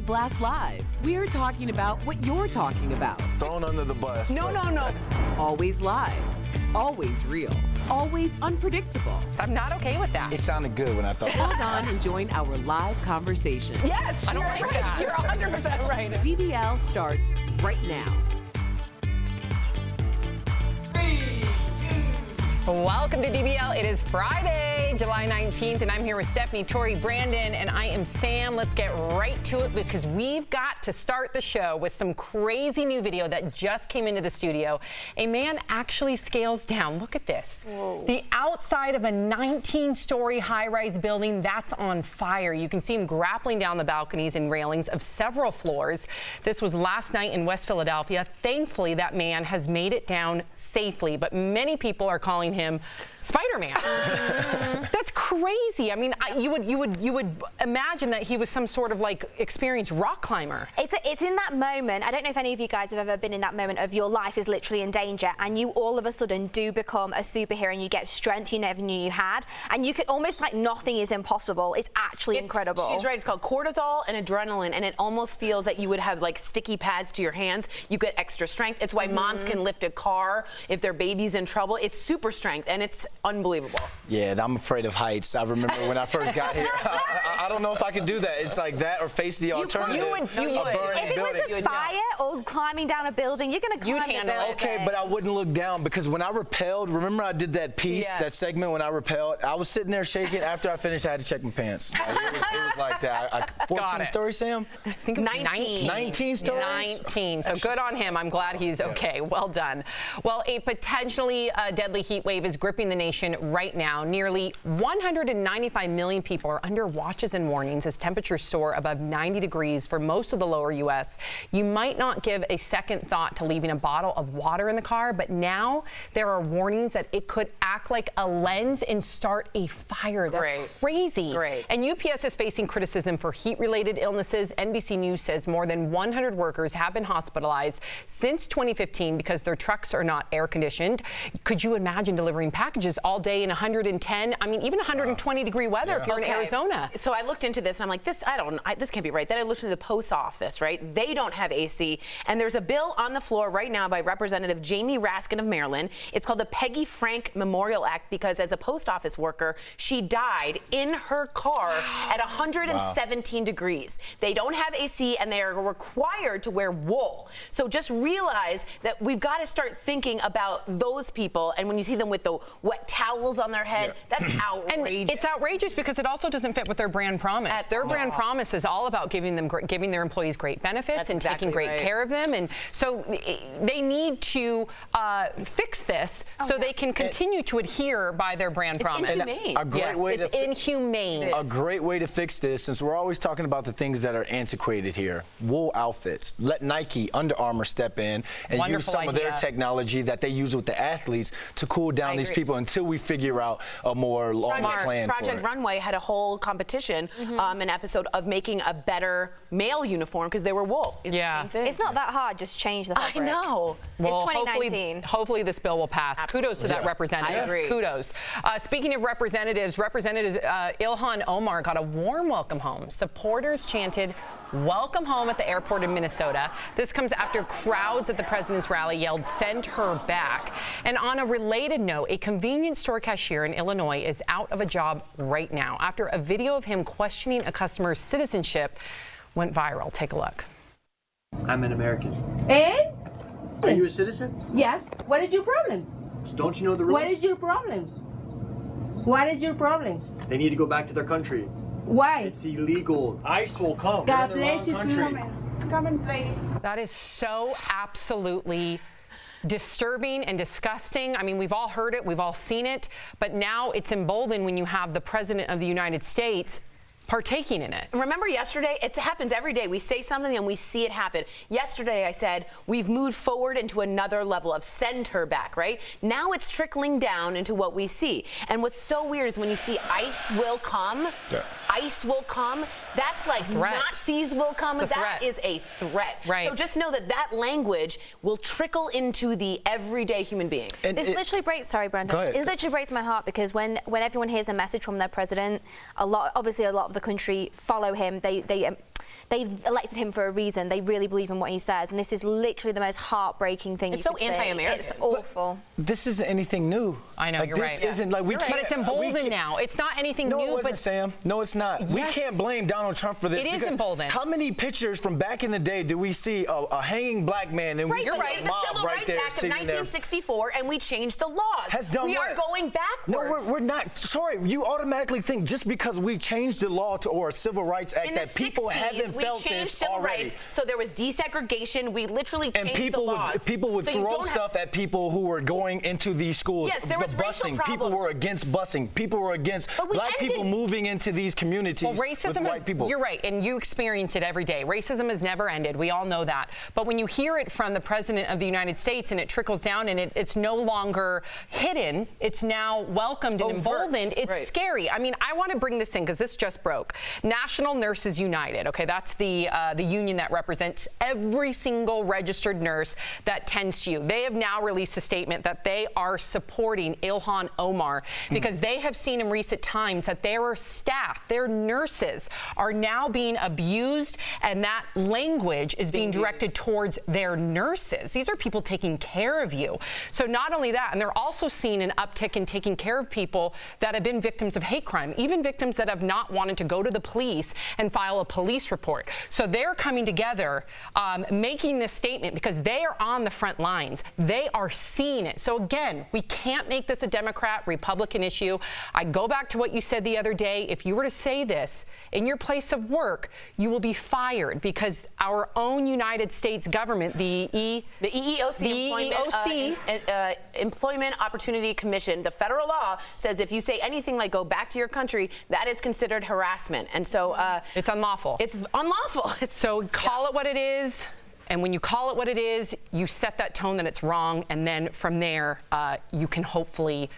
Blast Live. We're talking about what you're talking about. Thrown under the bus. No. Always live. Always real. Always unpredictable. I'm not okay with that. It sounded good when I thought. Log on and join our live conversation. Yes, I don't like that. You're 100% right. DBL starts right now. Welcome to DBL. It is Friday, July 19th, and I'm here with Stephanie, Tori, Brandon, and I am Sam. Let's get right to it because we've got to start the show with some crazy new video that just came into the studio. A man actually scales down. Look at this. Whoa. The outside of a 19-story high-rise building that's on fire. You can see him grappling down the balconies and railings of several floors. This was last night in West Philadelphia. Thankfully, that man has made it down safely, but many people are calling him Spiderman. That's crazy. I mean, you would imagine that he was some sort of like experienced rock climber. It's in that moment. I don't know if any of you guys have ever been in that moment of your life is literally in danger, and you all of a sudden do become a superhero, and you get strength you never knew you had, and you could almost like nothing is impossible. It's actually incredible. She's right. It's called cortisol and adrenaline, and it almost feels that you would have like sticky pads to your hands. You get extra strength. It's why moms can lift a car if their baby's in trouble. It's super strength, and it's unbelievable. Yeah, I'm afraid of heights. I remember when I first got here, I don't know if I could do that. It's like that or face the alternative. You would. If it was a fire or climbing down a building, you're going to climb the building. Okay, but I wouldn't look down because when I rappelled, remember I did that piece, that segment when I rappelled, I was sitting there shaking. After I finished, I had to check my pants. It was like that. 14 stories, Sam? I think it was 19. 19 stories? 19. So good on him. I'm glad he's okay. Well done. Well, a potentially deadly heat wave is gripping the nation right now. Nearly 195 million people are under watches and warnings as temperatures soar above 90 degrees for most of the lower U.S. You might not give a second thought to leaving a bottle of water in the car, but now there are warnings that it could act like a lens and start a fire. That's crazy. Great. And UPS is facing criticism for heat-related illnesses. NBC News says more than 100 workers have been hospitalized since 2015 because their trucks are not air-conditioned. Could you imagine delivering packages all day in 110, I mean, even 120 degree weather if you're in Arizona? So I looked into this and I'm like, this can't be right. Then I looked into the post office, right? They don't have AC. And there's a bill on the floor right now by Representative Jamie Raskin of Maryland. It's called the Peggy Frank Memorial Act because as a post office worker, she died in her car at 117 degrees. They don't have AC and they are required to wear wool. So just realize that we've got to start thinking about those people. And when you see them with the wet towels on their head, that's outrageous. And it's outrageous because it also doesn't fit with their brand promise. Their brand promise is all about giving their employees great benefits and taking great care of them. And so they need to fix this so they can continue to adhere by their brand promise. Inhumane. It's inhumane. A great way to fix this, since we're always talking about the things that are antiquated here, wool outfits. Let Nike, Under Armour step in and use some of their technology that they use with the athletes to cool down these people until we figure out a more long plan for it. Project Runway had a whole competition, an episode of making a better male uniform because they were wool. It's the same thing. It's not that hard. Just change the fabric. I know. Well, it's 2019. Hopefully this bill will pass. Absolutely. Kudos to that representative. I agree. Kudos. Speaking of representatives, Representative Ilhan Omar got a warm welcome home. Supporters chanted, "Welcome home" at the airport in Minnesota. This comes after crowds at the president's rally yelled, "Send her back." And on a related note, a convenience store cashier in Illinois is out of a job right now after a video of him questioning a customer's citizenship went viral. Take a look. I'm an American. And? Are you a citizen? Yes. What is your problem? Don't you know the rules? What is your problem? What is your problem? They need to go back to their country. Why? It's illegal. ICE will come. God They're in the bless you. wrong Come in, ladies. That is so absolutely disturbing and disgusting. I mean, we've all heard it, we've all seen it, but now it's emboldened when you have the President of the United States partaking in it. Remember yesterday? It happens every day. We say something and we see it happen. Yesterday I said we've moved forward into another level of send her back, right? Now it's trickling down into what we see. And what's so weird is when you see ICE will come, ICE will come. That's like Nazis will come. That is a threat. Right. So just know that that language will trickle into the everyday human being. And this literally breaks. Sorry, Brandon. It literally breaks my heart because when everyone hears a message from their president, obviously a lot of the country follow him. They've elected him for a reason. They really believe in what he says, and this is literally the most heartbreaking thing. It's so anti-American. It's awful. But this isn't anything new. I know, like, you're this right. Isn't like we can't. But it's emboldened now. It's not anything new. No, it wasn't, but Sam. No, it's not. Yes. We can't blame Donald Trump for this. It is emboldened. How many pictures from back in the day do we see a hanging black man and we see You're a right. The mob Civil right Rights there Act of sitting 1964, and we changed the laws. Has done we what? are going backwards. No, we're not. Sorry, you automatically think just because we changed the law or a Civil Rights Act in that the people 60s, haven't we felt changed this civil already. rights, so there was desegregation. We literally changed the laws. People would throw stuff at people who were going into these schools. Yes, there was the racial busing. problems. People were against busing. People were against black people moving into these communities. Well, racism with white people. You're right, and you experience it every day. Racism has never ended. We all know that. But when you hear it from the President of the United States and it trickles down and it's no longer hidden, it's now welcomed and emboldened, it's scary. I mean, I want to bring this in because this just broke. National Nurses United, okay, that's the union that represents every single registered nurse that tends to you. They have now released a statement that they are supporting Ilhan Omar because they have seen in recent times that their staff, their nurses, are now being abused, and that language is being directed towards their nurses. These are people taking care of you. So not only that, and they're also seeing an uptick in taking care of people that have been victims of hate crime, even victims that have not wanted to go to the police and file a police report. So they're coming together, making this statement because they are on the front lines. They are seeing it. So again, we can't make this a Democrat-Republican issue. I go back to what you said the other day. If you were to say this in your place of work, you will be fired because our own United States government, the EEOC, Employment Opportunity Commission, the federal law says if you say anything like go back to your country, that is considered harassment. And so it's unlawful. It's unlawful. So call it what it is. And when you call it what it is, you set that tone that it's wrong. And then from there, you can hopefully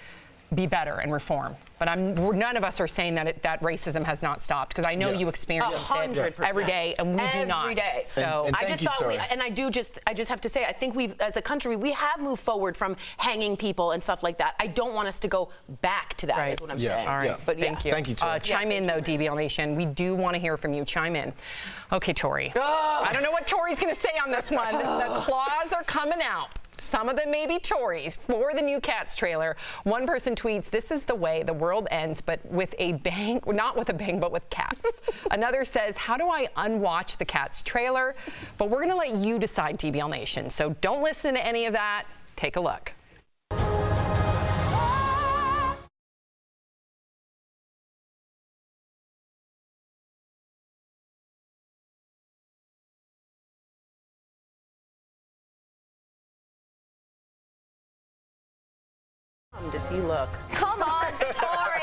be better and reform. But none of us are saying that that racism has not stopped because I know you experience it every day, and we do not. Every day. So and I just thought, I just have to say, I think we've, as a country, we have moved forward from hanging people and stuff like that. I don't want us to go back to that. Is what I'm saying. All right. But thank you. Thank you, Tori. Chime in though, DBL Nation. We do want to hear from you. Chime in. Okay, Tori. I don't know what Tori's going to say on this one. The claws are coming out. Some of them may be Tories for the new Cats trailer. One person tweets, "This is the way the world ends, but with a bang, not with a bang, but with cats." Another says, "How do I unwatch the Cats trailer?" But we're going to let you decide, DBL Nation. So don't listen to any of that. Take a look. Does he look? Come on, Tori.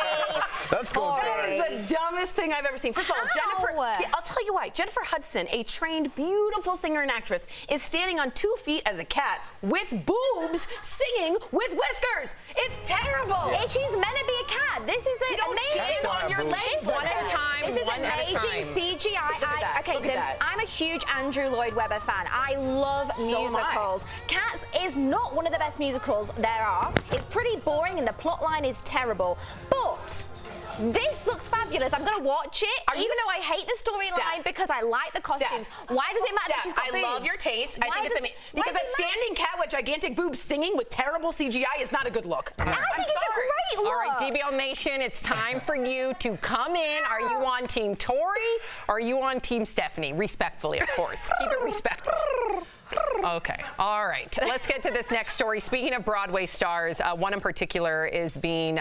That's cool. That is the dumbest thing I've ever seen. First of all, Jennifer, I'll tell you why. Jennifer Hudson, a trained, beautiful singer and actress, is standing on 2 feet as a cat with boobs singing with whiskers. It's terrible. If she's meant to be a cat, this is the amazing on your legs. One at a time. This is amazing CGI. Okay, I'm a huge Andrew Lloyd Webber fan. I love musicals. Cats is not one of the best musicals there are. It's pretty boring and the plot line is terrible. But this looks fabulous. I'm going to watch it, even though I hate the storyline because I like the costumes. Why does it matter that she's got boobs? I love your taste. I think it's amazing. Because a standing cat with gigantic boobs singing with terrible CGI is not a good look. I think it's a great look. All right, DBL Nation, it's time for you to come in. Are you on Team Tori or are you on Team Stephanie? Respectfully, of course. Keep it respectful. Okay. All right. Let's get to this next story. Speaking of Broadway stars, one in particular is being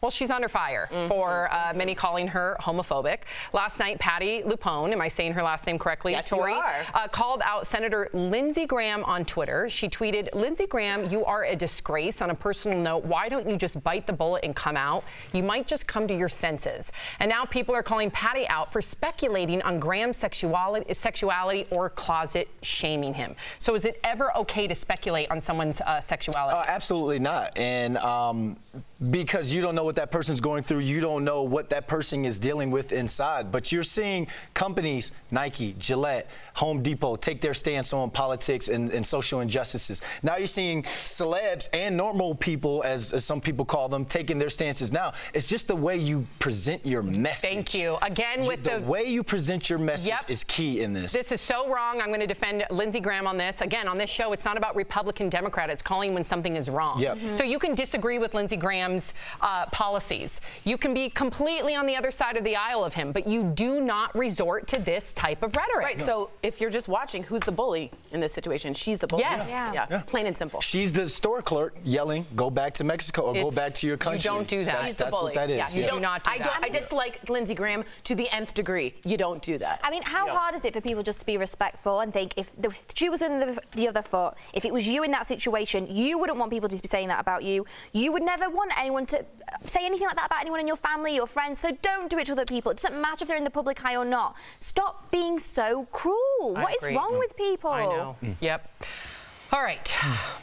well, she's under fire for many calling her homophobic. Last night, Patti LuPone, am I saying her last name correctly? Yes, Tori, you are. Called out Senator Lindsey Graham on Twitter. She tweeted, "Lindsey Graham, you are a disgrace. On a personal note, why don't you just bite the bullet and come out? You might just come to your senses." And now people are calling Patti out for speculating on Graham's sexuality or closet shaming him. So is it ever okay to speculate on someone's sexuality? Absolutely not. And because you don't know what that person's going through. You don't know what that person is dealing with inside. But you're seeing companies, Nike, Gillette, Home Depot, take their stance on politics and social injustices. Now you're seeing celebs and normal people, as some people call them, taking their stances now. It's just the way you present your message. Thank you. Again, with the way you present your message is key in this. This is so wrong. I'm going to defend Lindsey Graham on this. Again, on this show, it's not about Republican, Democrat. It's calling when something is wrong. Yep. So you can disagree with Lindsey Graham's policies. You can be completely on the other side of the aisle of him, but you do not resort to this type of rhetoric. Right. So if you're just watching, who's the bully in this situation? She's the bully. Yes. Yeah. Plain and simple. She's the store clerk yelling, "Go back to Mexico or go back to your country." You don't do that. She's the That's bully. what that is. You do not do that. I dislike Lindsey Graham to the nth degree. You don't do that. I mean, how hard is it for people just to be respectful and think if the shoe was in the other foot, if it was you in that situation, you wouldn't want people to be saying that about you. You would never want anyone to say anything like that about anyone in your family, your friends. So don't do it to other people. It doesn't matter if they're in the public eye or not. Stop being so cruel. What is wrong with people? I know. Yep. All right,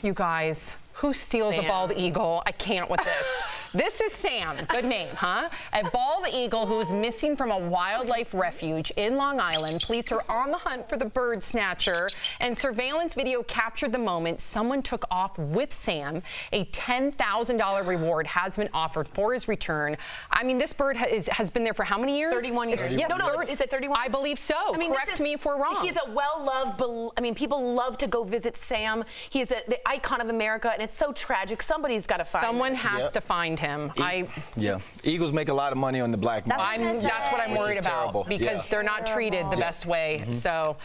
you guys. Who steals a bald eagle? I can't with this. This is Sam. Good name, huh? A bald eagle who is missing from a wildlife refuge in Long Island. Police are on the hunt for the bird snatcher, and surveillance video captured the moment someone took off with Sam. A $10,000 reward has been offered for his return. I mean, this bird has been there for how many years? 31 years. Yeah, No, is it 31? I believe so. I mean, correct me if we're wrong. He's a well-loved, I mean, people love to go visit Sam. He's the icon of America, and it's so tragic. Somebody's got to find him. Someone has to find him. Eagles make a lot of money on the black market. That's what I'm Which worried is about terrible. because they're not treated the best way. So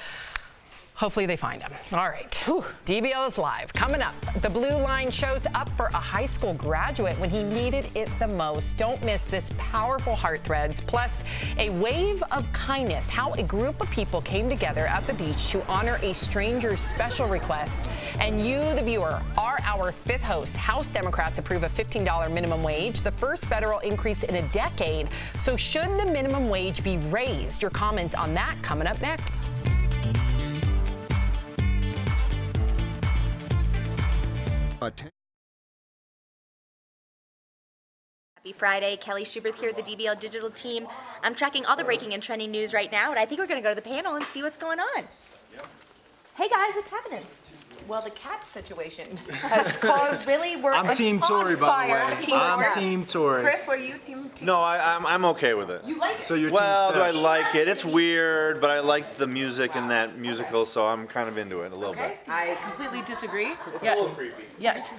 hopefully they find him. All right. Whew. DBL is live. Coming up, the blue line shows up for a high school graduate when he needed it the most. Don't miss this powerful heart threads, plus a wave of kindness, how a group of people came together at the beach to honor a stranger's special request. And you, the viewer, are our fifth host. House Democrats approve a $15 minimum wage, the first federal increase in a decade. So should the minimum wage be raised? Your comments on that coming up next. Happy Friday, Kelly Schubert here with the DBL Digital team. I'm tracking all the breaking and trending news right now, and I think we're going to go to the panel and see what's going on. Hey guys, what's happening? Well, the cat situation Has caused really work. I'm Team Tory, by the way. Team I'm Tory. Team Tory. Chris, were you team? No, I'm okay with it. You like it? So you're Well, Team do I Stash. like it? It's weird, but I like the music in that musical, so I'm kind of into it a little bit. I completely disagree. Yes. Yes.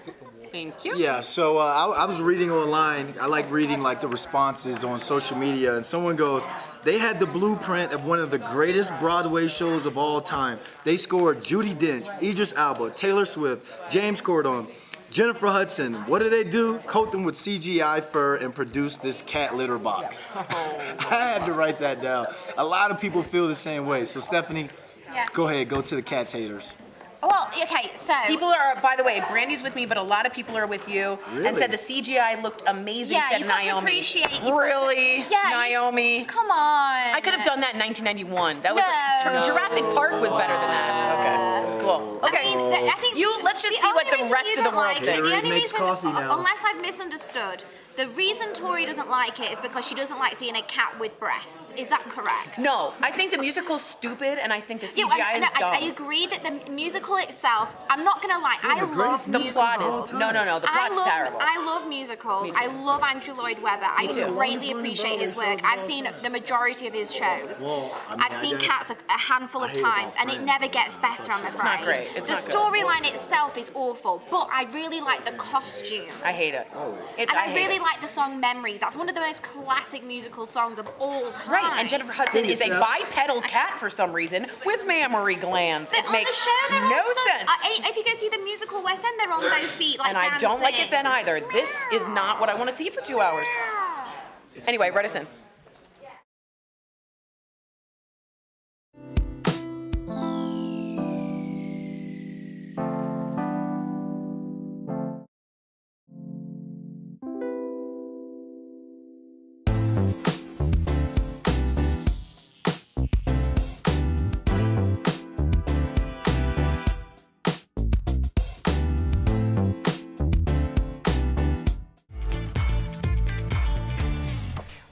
Thank you. Yeah, so I was reading online. I like reading like the responses on social media, and someone goes, they had the blueprint of one of the greatest Broadway shows of all time. They scored Judi Dench, Idris Elba, Taylor Swift, James Corden, Jennifer Hudson. What did they do? Coat them with CGI fur and produce this cat litter box. I had to write that down. A lot of people feel the same way. So Stephanie, go ahead, go to the Cats haters. Well, okay, so People are, by the way, Brandy's with me, but a lot of people are with you and said the CGI looked amazing. yeah, said you got Naomi. to appreciate. Really? Naomi. Come on. I could have done that in 1991. That was No. Jurassic Park was better than that. Okay, cool. Okay, I mean, I think let's just see what the rest of the world thinks. The only makes reason, coffee now. unless I've misunderstood, the reason Tori doesn't like it is because she doesn't like seeing a cat with breasts. Is that correct? No, I think the musical's stupid, and I think the Yeah, CGI is dumb. I agree that the musical itself, I'm not gonna lie, I love The musicals. plot is no. The plot's terrible. I love musicals. Me too. I love Andrew Lloyd Webber. I too. greatly appreciate his work. I've seen the majority of his shows. I've seen Cats a handful of times, and it never gets better, I'm afraid. not great. It's the not good. storyline itself is awful, but I really like the costumes. I hate it. And I really like the song Memories. That's one of the most classic musical songs of all time. Right, and Jennifer Hudson is a bipedal cat for some reason with mammary glands. But It on makes the show, they're no all sense. If you go see the musical West End, they're on both feet, like And I don't like dancing. it then either. This is not what I want to see for 2 hours. Anyway, write us in.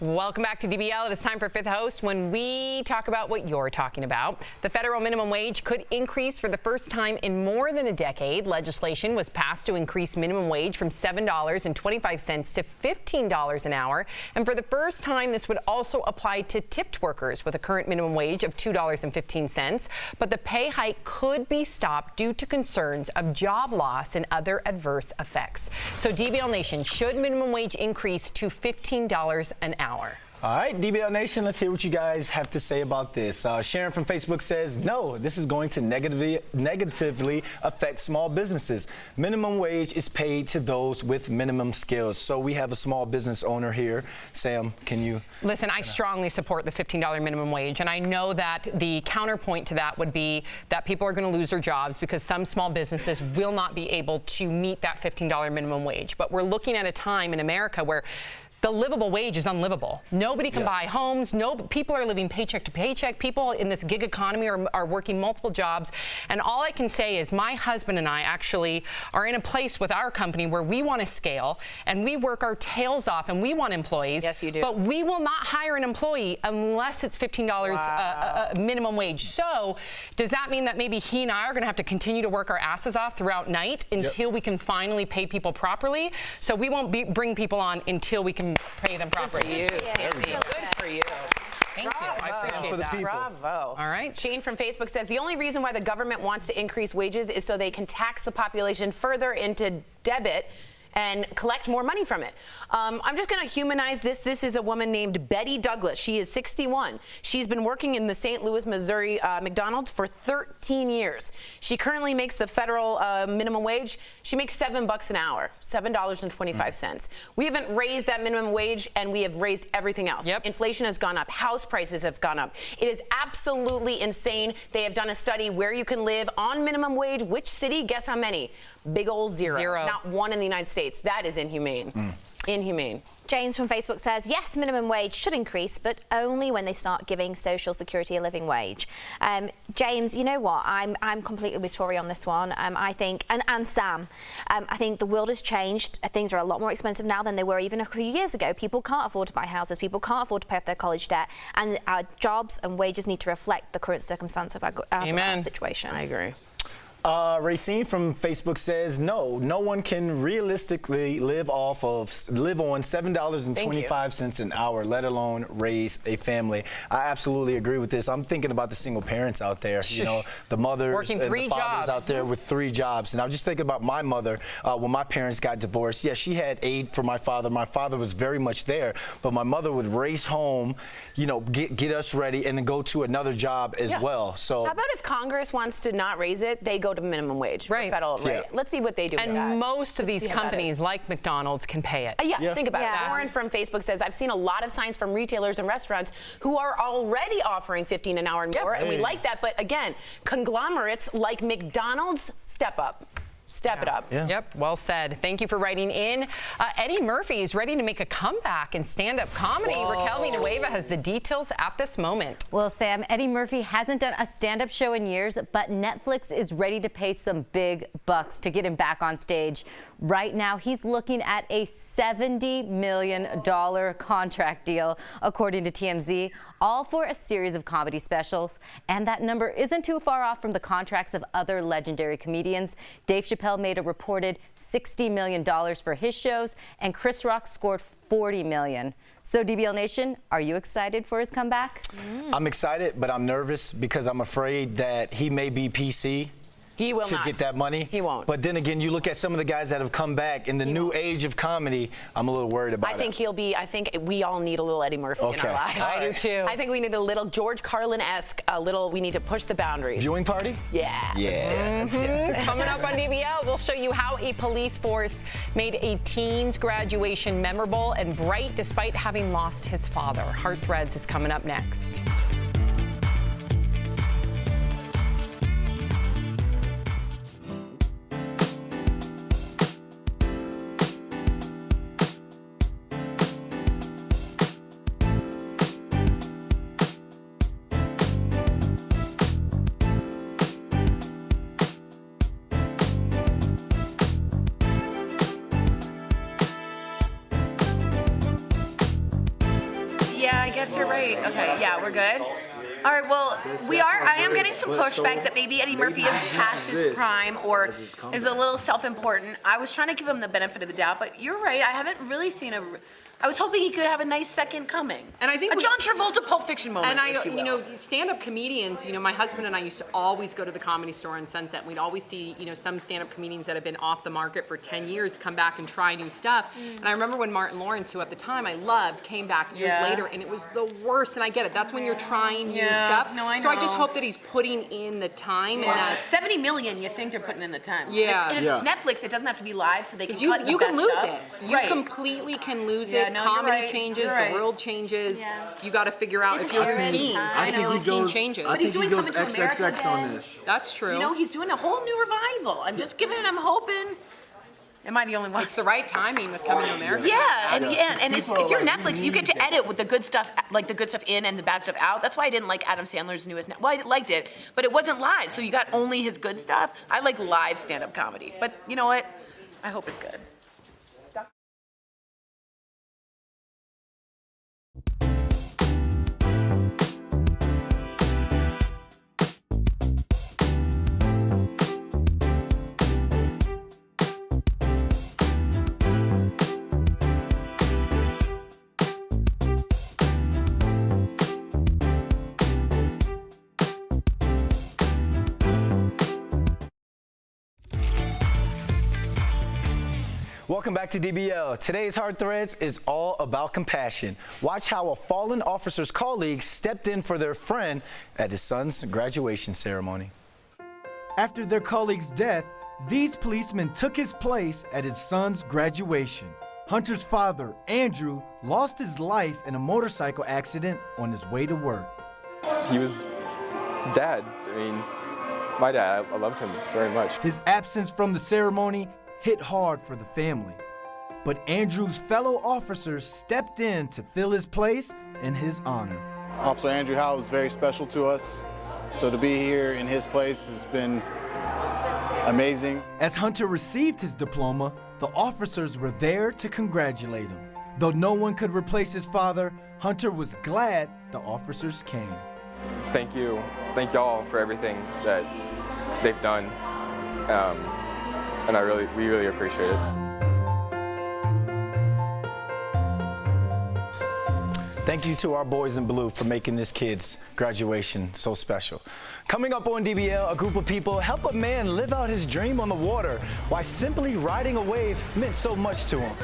Welcome back to DBL. It is time for Fifth Host when we talk about what you're talking about. The federal minimum wage could increase for the first time in more than a decade. Legislation was passed to increase minimum wage from $7.25 to $15 an hour. And for the first time, this would also apply to tipped workers with a current minimum wage of $2.15. But the pay hike could be stopped due to concerns of job loss and other adverse effects. So DBL Nation, should minimum wage increase to $15 an hour? All right, DBL Nation, let's hear what you guys have to say about this. Sharon from Facebook says, no, this is going to negatively affect small businesses. Minimum wage is paid to those with minimum skills. So we have a small business owner here. Sam, can you? Listen, I strongly support the $15 minimum wage, and I know that the counterpoint to that would be that people are going to lose their jobs because some small businesses will not be able to meet that $15 minimum wage. But we're looking at a time in America where the livable wage is unlivable. Nobody can buy homes. People are living paycheck to paycheck. People in this gig economy are working multiple jobs. And all I can say is my husband and I actually are in a place with our company where we want to scale and we work our tails off and we want employees. Yes, you do. But we will not hire an employee unless it's $15 minimum wage. So does that mean that maybe he and I are going to have to continue to work our asses off throughout night until we can finally pay people properly? So we won't bring people on until we can pay them properly. Good for you. Thank you. I appreciate that. Bravo. All right. Shane from Facebook says the only reason why the government wants to increase wages is so they can tax the population further into debit and collect more money from it. I'm just going to humanize this. This is a woman named Betty Douglas. She is 61. She's been working in the St. Louis, Missouri McDonald's for 13 years. She currently makes the federal minimum wage. She makes $7 an hour, $7.25. We haven't raised that minimum wage, and we have raised everything else. Inflation has gone up. House prices have gone up. It is absolutely insane. They have done a study where you can live on minimum wage. Which city? Guess how many? Big old zero. Not one in the United States. That is inhumane. Inhumane. James from Facebook says, yes, minimum wage should increase, but only when they start giving Social Security a living wage. James, you know what? I'm completely with Tori on this one. I think, and Sam, I think the world has changed. Things are a lot more expensive now than they were even a few years ago. People can't afford to buy houses. People can't afford to pay off their college debt. And our jobs and wages need to reflect the current circumstance of our situation. I agree. Racine from Facebook says, no one can realistically live on $7.25 an hour, let alone raise a family. I absolutely agree with this. I'm thinking about the single parents out there, you know, the mothers working and three the fathers jobs out there with 3 jobs. And I was just thinking about my mother when my parents got divorced. Yeah, she had aid for my father. My father was very much there, but my mother would race home, you know, get us ready and then go to another job as well. So how about if Congress wants to not raise it, they go to minimum wage. Federal rate. Let's see what they do with that. And most of these companies, like McDonald's, can pay it. Think about it. Warren from Facebook says, I've seen a lot of signs from retailers and restaurants who are already offering $15 an hour and more, and we like that. But again, conglomerates like McDonald's, step up. Step it up. Yep, well said. Thank you for writing in. Eddie Murphy is ready to make a comeback in stand-up comedy. Raquel Villanueva has the details at this moment. Well, Sam, Eddie Murphy hasn't done a stand-up show in years, but Netflix is ready to pay some big bucks to get him back on stage. Right now, he's looking at a $70 million contract deal, according to TMZ, all for a series of comedy specials. And that number isn't too far off from the contracts of other legendary comedians. Dave Chappelle made a reported $60 million for his shows, and Chris Rock scored $40 million. So, DBL Nation, are you excited for his comeback? I'm excited, but I'm nervous because I'm afraid that he may be PC. He will to not get that money. He won't. But then again, you look at some of the guys that have come back in the new age of comedy, I'm a little worried about it. I think we all need a little Eddie Murphy in our lives. I do too. I think we need a little George Carlin-esque, we need to push the boundaries. Viewing party? Yeah. Coming up on DBL, we'll show you how a police force made a teen's graduation memorable and bright despite having lost his father. Heart Threads is coming up next. guess you're right. Okay, yeah, we're good. All right, well, I am getting some pushback that maybe Eddie Murphy is past his prime or is a little self-important. I was trying to give him the benefit of the doubt, but you're right. I haven't really seen I was hoping he could have a nice second coming. And I think a John Travolta Pulp Fiction moment. And stand-up comedians, my husband and I used to always go to the Comedy Store on Sunset. And we'd always see, some stand-up comedians that have been off the market for 10 years come back and try new stuff. And I remember when Martin Lawrence, who at the time I loved, came back years later, and it was the worst. And I get it. That's when you're trying new stuff. No, I know. So I just hope that he's putting in the time and that 70 million. You think they're putting in the time? Yeah. And if it's Netflix, it doesn't have to be live, so they can cut you the can best lose stuff. it. You completely can lose it. Comedy changes. The world changes. You got to figure out if your routine. I think he goes XXX on this. That's true. He's doing a whole new revival. I'm hoping. Am I the only one? It's the right timing with Coming to America. Yeah, and if you're Netflix, you get to edit with the good stuff, like the good stuff in and the bad stuff out. That's why I didn't like Adam Sandler's newest. Well, I liked it, but it wasn't live, so you got only his good stuff. I like live stand-up comedy, but you know what? I hope it's good. Welcome back to DBL. Today's Hard Threads is all about compassion. Watch how a fallen officer's colleague stepped in for their friend at his son's graduation ceremony. After their colleague's death, these policemen took his place at his son's graduation. Hunter's father, Andrew, lost his life in a motorcycle accident on his way to work. He was dad. I mean, my dad, I loved him very much. His absence from the ceremony hit hard for the family. But Andrew's fellow officers stepped in to fill his place in his honor. Officer Andrew Howe was very special to us, so to be here in his place has been amazing. As Hunter received his diploma, the officers were there to congratulate him. Though no one could replace his father, Hunter was glad the officers came. Thank you. Thank y'all for everything that they've done. And we really appreciate it. Thank you to our boys in blue for making this kid's graduation so special. Coming up on DBL, a group of people help a man live out his dream on the water, why simply riding a wave meant so much to him.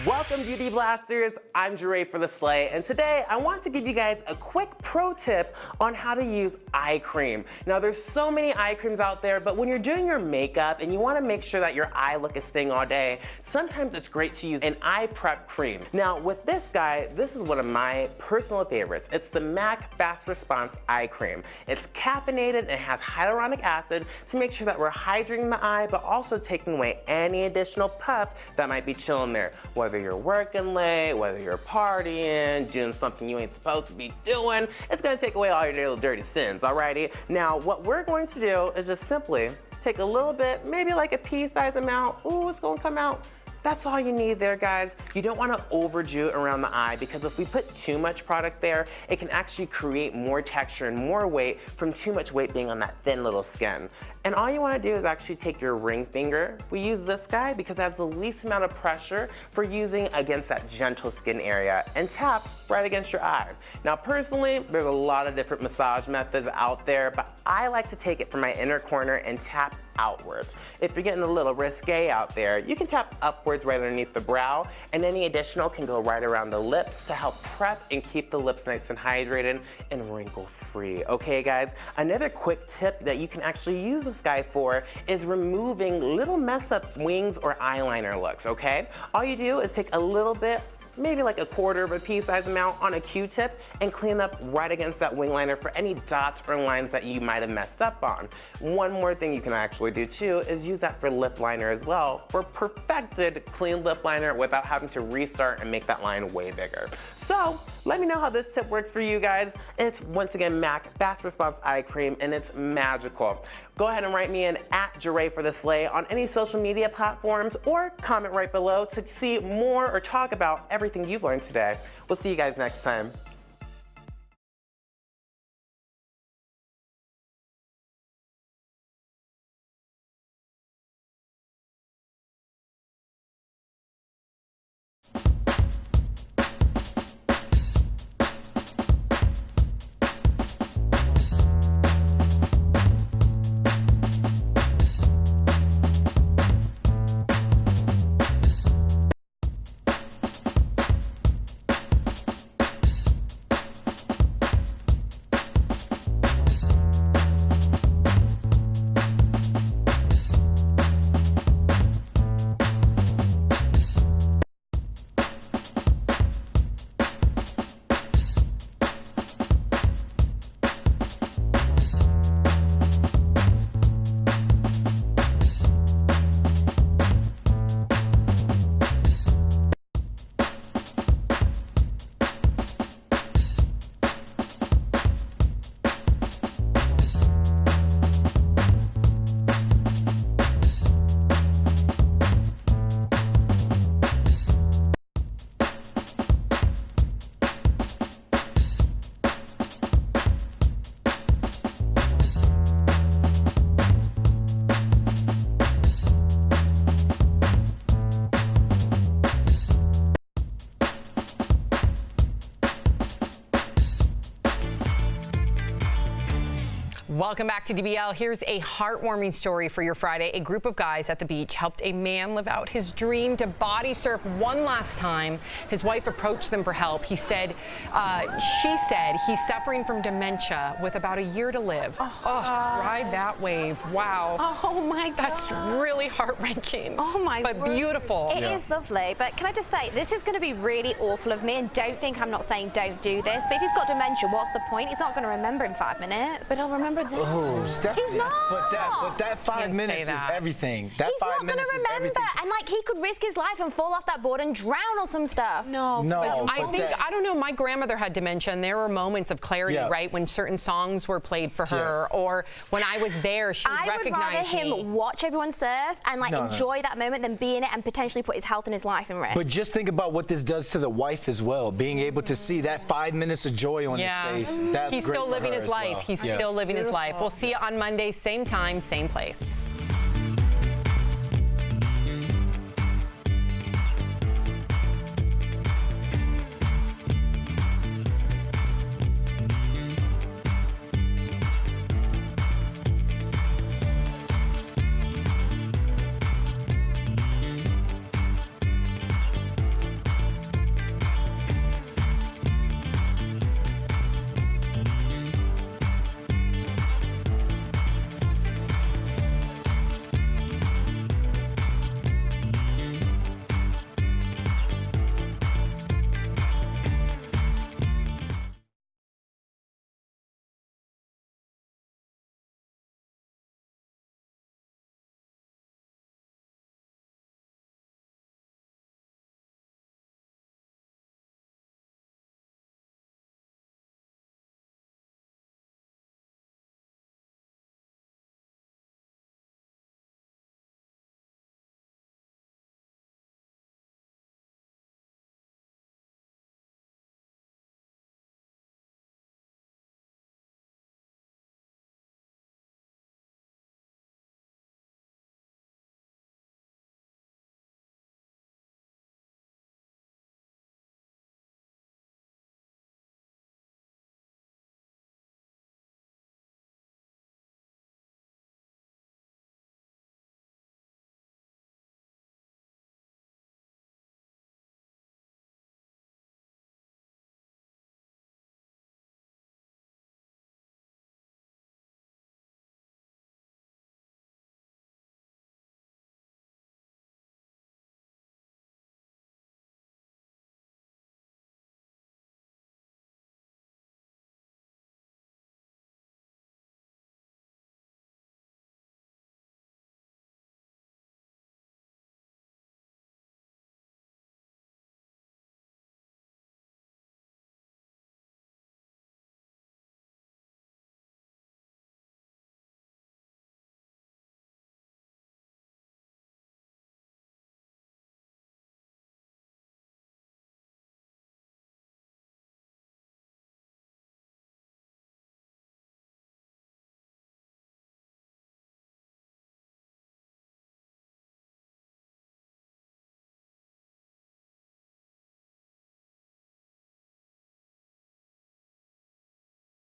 Welcome, Beauty Blasters. I'm Jeray for the Slay, and today I want to give you guys a quick pro tip on how to use eye cream. Now, there's so many eye creams out there, but when you're doing your makeup and you want to make sure that your eye look is staying all day, sometimes it's great to use an eye prep cream. Now, with this guy, this is one of my personal favorites. It's the MAC Fast Response Eye Cream. It's caffeinated and has hyaluronic acid to make sure that we're hydrating the eye, but also taking away any additional puff that might be chilling there. Whether you're working late, whether you're partying, doing something you ain't supposed to be doing, it's gonna take away all your little dirty sins, alrighty? Now, what we're going to do is just simply take a little bit, maybe like a pea-sized amount. Ooh, it's gonna come out. That's all you need there, guys. You don't want to overdo it around the eye because if we put too much product there, it can actually create more texture and more weight from too much weight being on that thin little skin. And all you want to do is actually take your ring finger. We use this guy because it has the least amount of pressure for using against that gentle skin area and tap right against your eye. Now, personally, there's a lot of different massage methods out there, but I like to take it from my inner corner and tap outwards. If you're getting a little risque out there, you can tap upwards right underneath the brow, and any additional can go right around the lips to help prep and keep the lips nice and hydrated and wrinkle-free. Okay, guys? Another quick tip that you can actually use this guy for is removing little mess-up wings or eyeliner looks, okay? All you do is take a little bit, maybe like a quarter of a pea-sized amount on a Q-tip and clean up right against that wing liner for any dots or lines that you might have messed up on. One more thing you can actually do too is use that for lip liner as well for perfected clean lip liner without having to restart and make that line way bigger. So let me know how this tip works for you guys. It's once again MAC Fast Response Eye Cream and it's magical. Go ahead and write me in at Jeray for the Slay on any social media platforms, or comment right below to see more or talk about everything you've learned today. We'll see you guys next time. Welcome back to DBL. Here's a heartwarming story for your Friday. A group of guys at the beach helped a man live out his dream to body surf one last time. His wife approached them for help. She said he's suffering from dementia with about a year to live. Ride that wave. Wow. Oh my God. That's really heart-wrenching. Oh my But word. beautiful. It is lovely, but can I just say, this is going to be really awful of me, and don't think I'm not saying don't do this, but if he's got dementia, what's the point? He's not going to remember in 5 minutes. But he'll remember this. Oh, Stephanie. He's not. But that 5 minutes is everything. That He's 5 not going minutes to is remember, everything. and like he could risk his life and fall off that board and drown or some stuff. No, I don't know, my grandmother had dementia, and there were moments of clarity, right, when certain songs were played for her, or when I was there, she would recognize I would rather him watch everyone surf and like enjoy that moment than be in it and potentially put his health and his life in risk. But just think about what this does to the wife as well. Being able to see that 5 minutes of joy on his face. That's He's great still for living her his as life. well. He's still living his life. We'll see you on Monday, same time, same place.